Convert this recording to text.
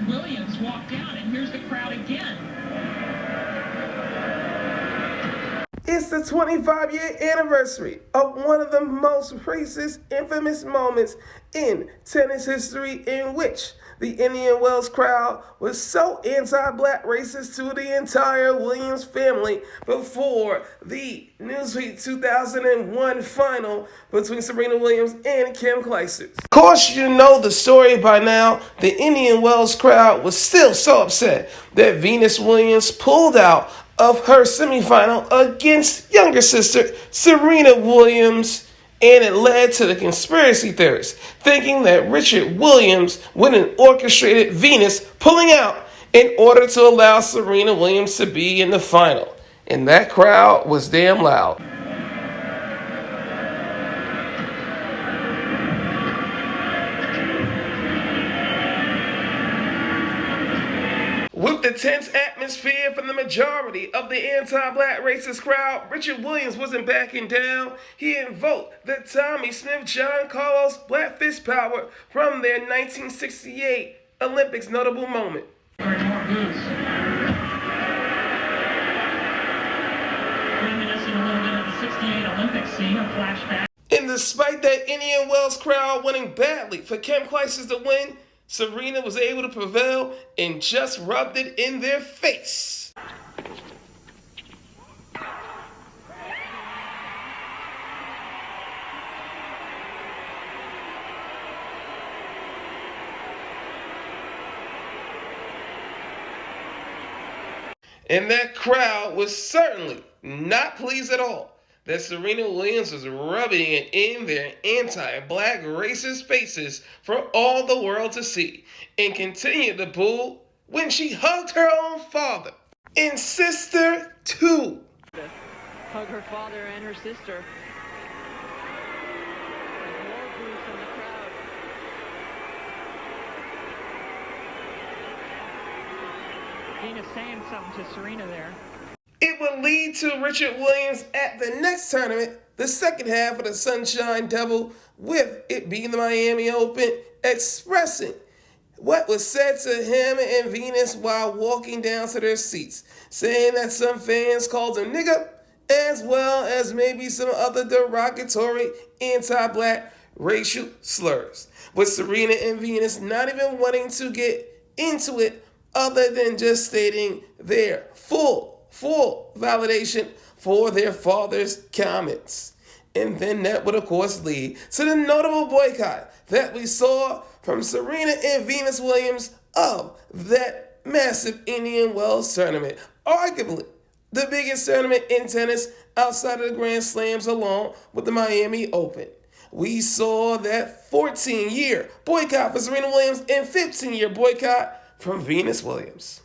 Williams walked down, and here's the crowd again. It's the 25-year anniversary of one of the most racist, infamous moments in tennis history, in which the Indian Wells crowd was so anti-black racist to the entire Williams family before the Newsweek 2001 final between Serena Williams and Kim Clijsters. Of course, you know the story by now. The Indian Wells crowd was still so upset that Venus Williams pulled out of her semifinal against younger sister Serena Williams, and it led to the conspiracy theorists thinking that Richard Williams went and orchestrated Venus pulling out in order to allow Serena Williams to be in the final. And that crowd was damn loud. With the tense atmosphere from the majority of the anti-black racist crowd, Richard Williams wasn't backing down. He invoked the Tommie Smith-John Carlos Black Fist Power from their 1968 Olympics notable moment. Reminiscing a little bit of the 68 Olympics scene, a flashback. And despite that Indian Wells crowd winning badly for Kim Clijsters to win, Serena was able to prevail and just rubbed it in their face. And that crowd was certainly not pleased at all that Serena Williams was rubbing it in their anti-black racist faces for all the world to see, and continued to boo when she hugged her own father and sister too. Hug her father and her sister. And more boos from the crowd. Venus saying something to Serena there. It would lead to Richard Williams at the next tournament, the second half of the Sunshine Double, with it being the Miami Open, expressing what was said to him and Venus while walking down to their seats, saying that some fans called him nigga, as well as maybe some other derogatory anti-black racial slurs, with Serena and Venus not even wanting to get into it other than just stating their full validation for their father's comments. And then that would, of course, lead to the notable boycott that we saw from Serena and Venus Williams of that massive Indian Wells tournament. Arguably the biggest tournament in tennis outside of the Grand Slams, along with the Miami Open. We saw that 14-year boycott for Serena Williams and 15-year boycott from Venus Williams.